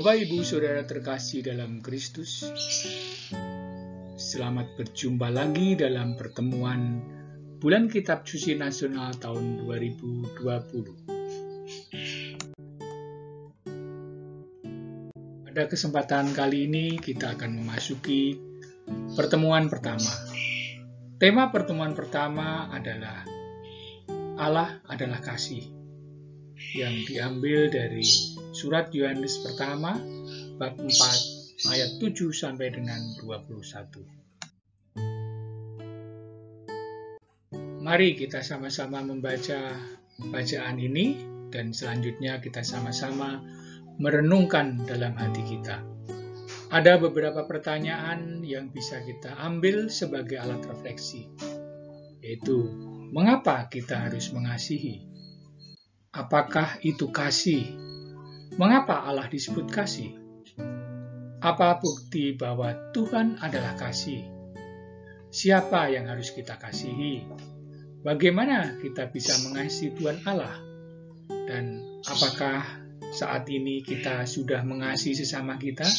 Bapak, Ibu, Saudara terkasih dalam Kristus, selamat berjumpa lagi dalam pertemuan Bulan Kitab Suci Nasional tahun 2020. Pada kesempatan kali ini kita akan memasuki pertemuan pertama. Tema pertemuan pertama adalah Allah adalah kasih, yang diambil dari Surat Yohanes pertama, bab 4, ayat 7 sampai dengan 21. Mari kita sama-sama membaca bacaan ini, dan selanjutnya kita sama-sama merenungkan dalam hati kita. Ada beberapa pertanyaan yang bisa kita ambil sebagai alat refleksi, yaitu, mengapa kita harus mengasihi? Apakah itu kasih? Mengapa Allah disebut kasih? Apa bukti bahwa Tuhan adalah kasih? Siapa yang harus kita kasihi? Bagaimana kita bisa mengasihi Tuhan Allah? Dan apakah saat ini kita sudah mengasihi sesama kita?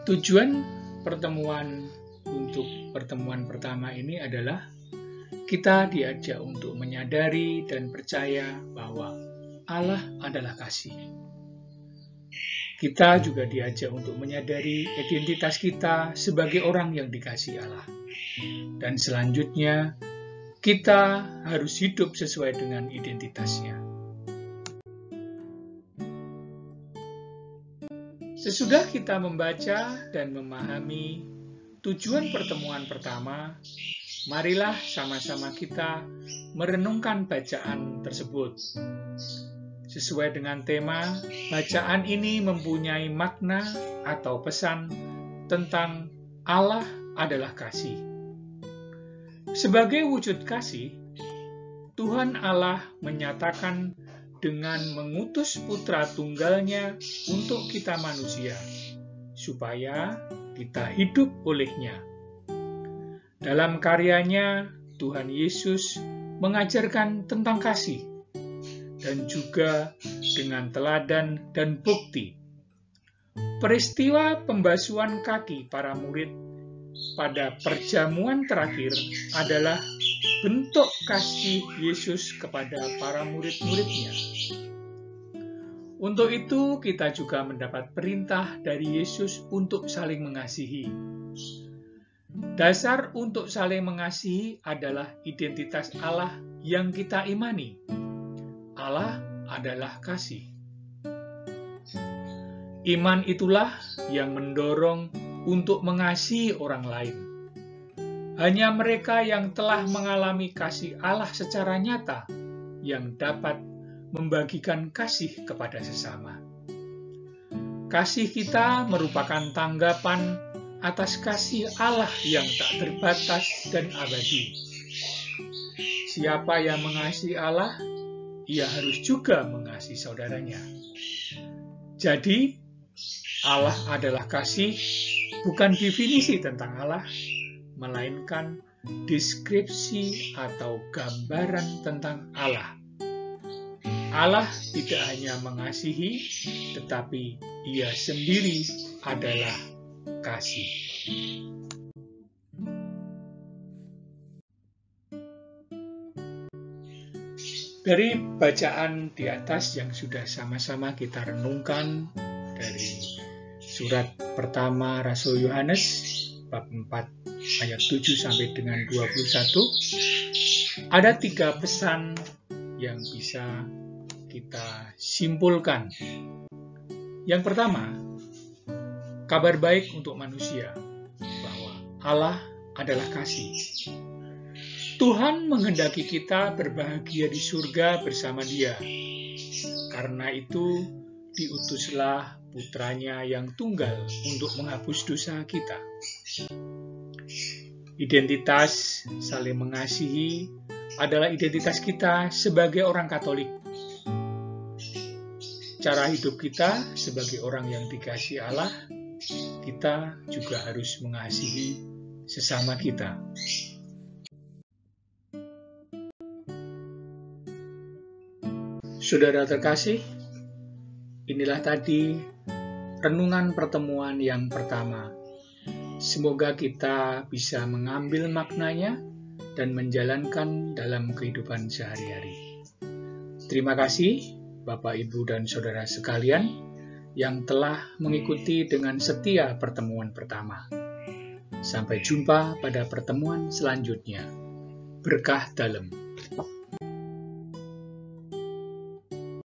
Tujuan pertemuan untuk pertemuan pertama ini adalah kita diajak untuk menyadari dan percaya bahwa Allah adalah kasih. Kita juga diajak untuk menyadari identitas kita sebagai orang yang dikasihi Allah. Dan selanjutnya, kita harus hidup sesuai dengan identitasnya. Sesudah kita membaca dan memahami tujuan pertemuan pertama, marilah sama-sama kita merenungkan bacaan tersebut. Sesuai dengan tema, bacaan ini mempunyai makna atau pesan tentang Allah adalah kasih. Sebagai wujud kasih, Tuhan Allah menyatakan dengan mengutus Putra Tunggalnya untuk kita manusia, supaya kita hidup olehnya. Dalam karyanya, Tuhan Yesus mengajarkan tentang kasih, dan juga dengan teladan dan bukti. Peristiwa pembasuhan kaki para murid pada perjamuan terakhir adalah bentuk kasih Yesus kepada para murid-muridnya. Untuk itu, kita juga mendapat perintah dari Yesus untuk saling mengasihi. Dasar untuk saling mengasihi adalah identitas Allah yang kita imani. Allah adalah kasih. Iman itulah yang mendorong untuk mengasihi orang lain. Hanya mereka yang telah mengalami kasih Allah secara nyata yang dapat membagikan kasih kepada sesama. Kasih kita merupakan tanggapan atas kasih Allah yang tak terbatas dan abadi. Siapa yang mengasihi Allah, ia harus juga mengasihi saudaranya. Jadi, Allah adalah kasih bukan definisi tentang Allah, melainkan deskripsi atau gambaran tentang Allah. Allah tidak hanya mengasihi, tetapi ia sendiri adalah kasih. Dari bacaan di atas yang sudah sama-sama kita renungkan dari surat pertama Rasul Yohanes bab 4 ayat 7 sampai dengan 21, ada 3 pesan yang bisa kita simpulkan. Yang pertama, kabar baik untuk manusia bahwa Allah adalah kasih. Tuhan menghendaki kita berbahagia di surga bersama Dia. Karena itu, diutuslah Putranya yang tunggal untuk menghapus dosa kita. Identitas saling mengasihi adalah identitas kita sebagai orang Katolik. Cara hidup kita sebagai orang yang dikasihi Allah, kita juga harus mengasihi sesama kita. Saudara terkasih, inilah tadi renungan pertemuan yang pertama. Semoga kita bisa mengambil maknanya dan menjalankan dalam kehidupan sehari-hari. Terima kasih Bapak, Ibu, dan Saudara sekalian yang telah mengikuti dengan setia pertemuan pertama. Sampai jumpa pada pertemuan selanjutnya. Berkah dalam.